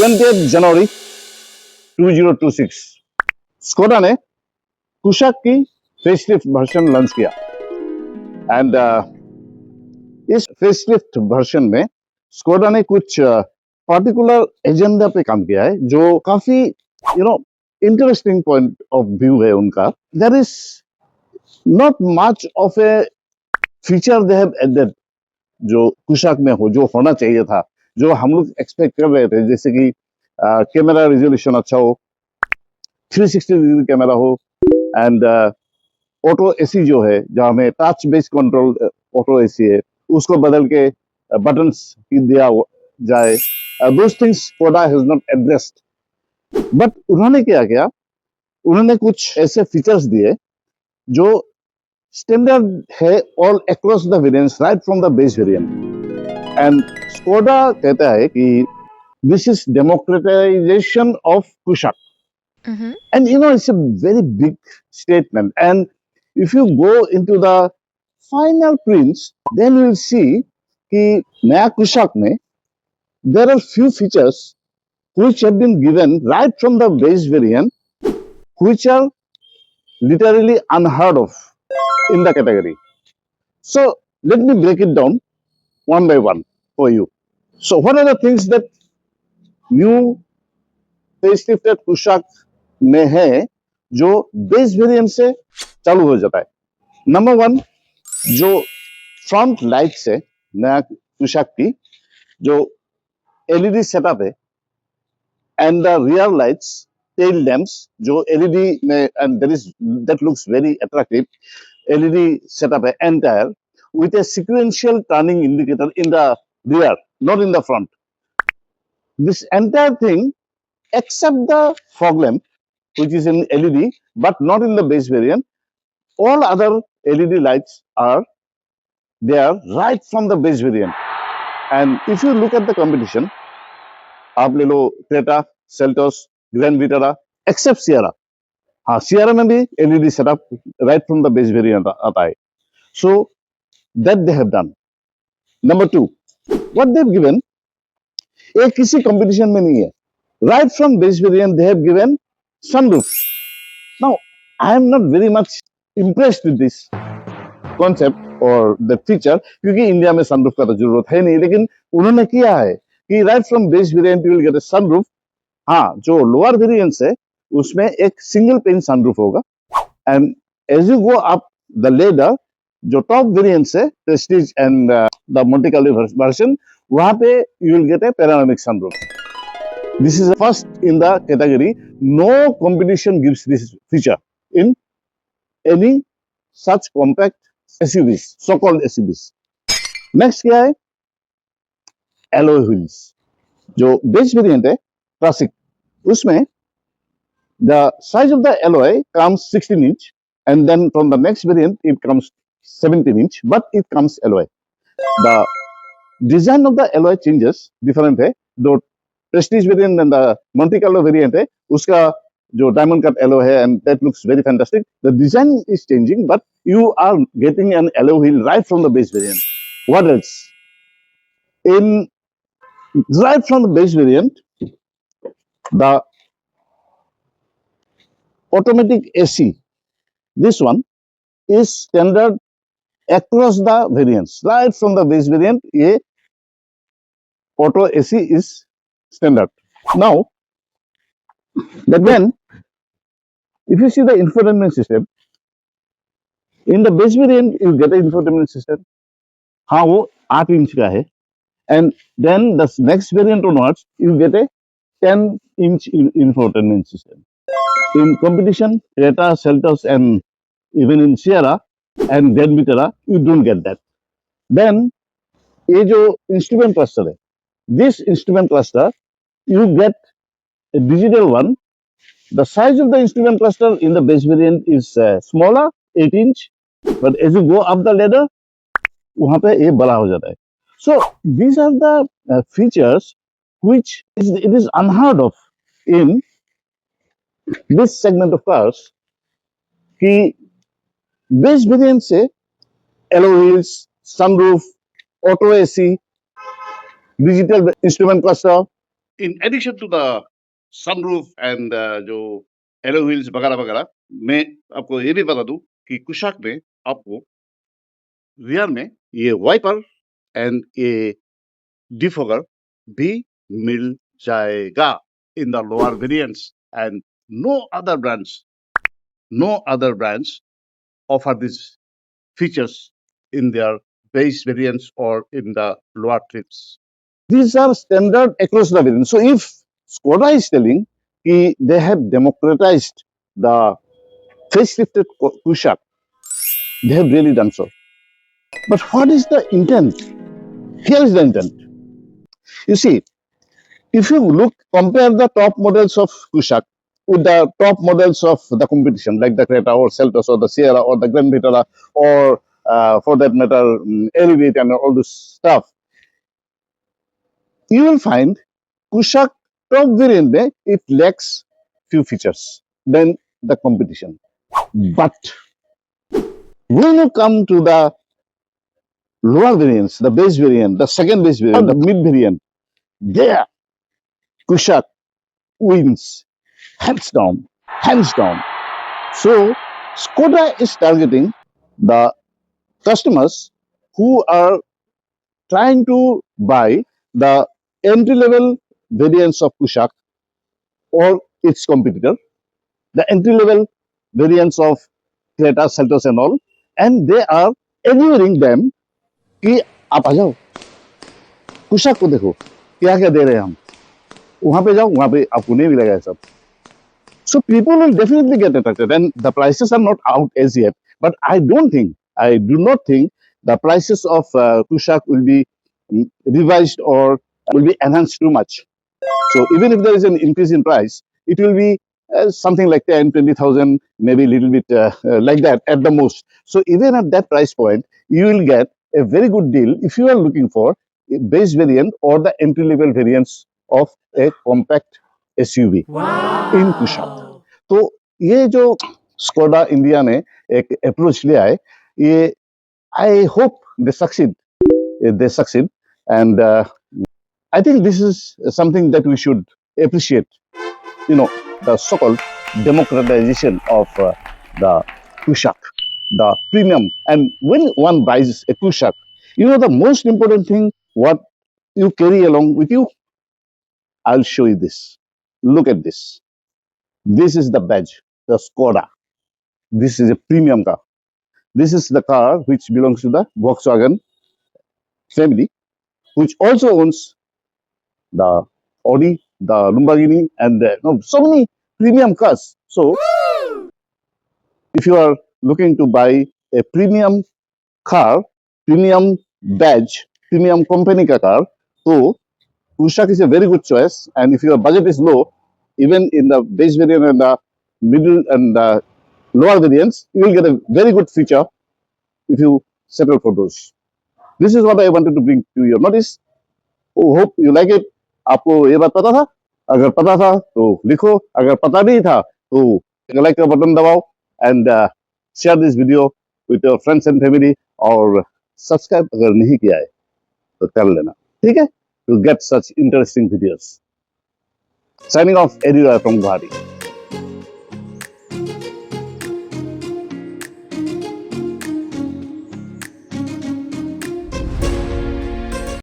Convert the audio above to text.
20th January 2026 Skoda ने कुशाक की facelift version launch किया एंड इस फेसलिफ्ट वर्जन में स्कोडा ने कुछ पर्टिकुलर एजेंडा पे काम किया है जो काफी इंटरेस्टिंग पॉइंट ऑफ व्यू है उनका. There is not much of a feature they have added जो कुशाक में जो होना चाहिए था, जो हम लोग एक्सपेक्ट कर रहे थे, जैसे कि कैमरा रिजोल्यूशन अच्छा हो, 360 डिग्री कैमरा हो एंड ऑटो एसी जो है, जहाँ में touch base control auto AC है, उसको बदल के बटन्स दिया जाए. Those things Skoda has not addressed. But उन्होंने क्या किया, उन्होंने कुछ ऐसे फीचर्स दिए जो स्टैंडर्ड है all across the variants right from the base variant. And Skoda कहता है कि this is democratization of Kushaq. And it's a very big statement. And if you go into the final prints, then you will see कि नया Kushaq में there are few features which have been given right from the base variant, which are literally unheard of in the category. So let me break it down one by one for you. So what are the things that new facelifted Kushaq में है जो base variant से चालू हो जाता है? Number one, जो front lights है नया कुशाक की, जो एलईडी सेटअप है, and the rear lights, tail lamps जो एलईडी में, and that looks very attractive. LED setup है entire with a sequential turning indicator in the rear, not in the front. This entire thing, except the fog lamp, which is in LED, but not in the base variant, all other LED lights are there right from the base variant. And if you look at the competition, आप ले लो Creta, Seltos, Grand Vitara, except Sierra. हाँ, Sierra में भी LED setup right from the base variant आता है. So that they have done. Number two, what they've given, ये किसी competition में नहीं है. Right from base variant, they have given sunroof. Now, I am not very much impressed with this concept or the feature, क्योंकि India में sunroof का तो जरूरत है नहीं. लेकिन उन्होंने किया है कि right from base variant you will get a sunroof. हाँ, जो lower variants है उसमें एक single pane sunroof होगा. And as you go up the ladder, जो टॉप वेरिएंट्स है Prestige and the multicolor version, वहां पे you will get a panoramic sunroof. This is first in the category. No competition gives this feature in any such compact SUVs, so-called SUVs. Next क्या है? Alloy wheels. जो base variant है classic, उसमें the size of the alloy comes 16 inch, and then from the next variant it comes 17 inch, but it comes alloy. The design of the alloy changes, different है. दो prestige variant and the multicolor variant है, उसका जो diamond cut alloy है, and that looks very fantastic. The design is changing, but you are getting an alloy wheel right from the base variant. What else? Right from the base variant, the automatic AC, this one is standard across the variants. Right from the base variant, ये auto AC is standard. Now, but then if you see the infotainment system, in the base variant you get an infotainment system. हाँ, वो 8 inch का है, and then the next variant onwards you get a 10-inch infotainment system. In competition, Creta, Seltos, and even in Sierra and Grand Vitara, you don't get that. Then, ये जो instrument cluster है, this instrument cluster, you get a digital one. The size of the instrument cluster in the base variant is smaller, 8 inch, but as you go up the ladder, वहाँ पे ये बड़ा हो जाता है. So these are the features which it is unheard of in this segment of cars. कि base variant से alloy wheels, sunroof, auto AC, digital instrument cluster, in addition to the sunroof and जो alloy wheels वगैरह वगैरह, मैं आपको ये भी बता दूं कि कुशाक में आपको रियर में ये वाइपर एंड ये डिफॉगर भी मिल जाएगा in the lower variants, and no other brands offer these features in their base variants or in the lower trims. These are standard across the variants. So if Skoda is telling they have democratized the facelifted Kushaq, they have really done so. But what is the intent? Here is the intent. You see, if you compare the top models of Kushaq with the top models of the competition, like the Creta or Seltos or the Sierra or the Grand Vitara or for that matter, Elevate and all this stuff, you will find Kushaq top variant, it lacks few features than the competition. But when you come to the lower variants, the base variant, the second base variant, the mid variant, there Kushaq wins hands down, hands down. So Skoda is targeting the customers who are trying to buy the entry-level variants of Kushaq or its competitor, the entry-level variants of Creta, Seltos and all, and they are enabling them कि आप आ जाओ, कुशाक को देखो क्या क्या दे रहे हैं हम, वहां पे जाओ, वहां पे आपको नहीं मिलेगा ये सब. So people will definitely get attracted, and the prices are not out as yet. But I do not think the prices of Kushaq will be revised or will be enhanced too much. So even if there is an increase in price, it will be something like 10, 20,000, maybe a little bit like that at the most. So even at that price point, you will get a very good deal if you are looking for a base variant or the entry level variants of a compact SUV in Kushaq. तो ये जो Skoda India ने एक approach लिया है, ये I hope they succeed and I think this is something that we should appreciate, the so-called democratization of the Kushaq, the premium. And when one buys a Kushaq, the most important thing, what you carry along with you, I'll show you this. Look at this. This is the badge, the Skoda. This is a premium car. This is the car which belongs to the Volkswagen family, which also owns the Audi, the Lamborghini, and so many premium cars. So, if you are looking to buy a premium car, premium badge, premium company ka car, so Kushaq is a very good choice. And if your budget is low, even in the base variant and the middle and the lower variants, you will get a very good feature if you settle for those. This is what I wanted to bring to your notice. Oh, hope you like it. आपको ये बात पता था? अगर पता था तो लिखो, अगर पता नहीं था तो लाइक का बटन दबाओ and share this video with your friends and family और सब्सक्राइब अगर नहीं किया है तो कर लेना, ठीक है? To get such interesting videos. Signing off, Eddie Roy from Guwahati.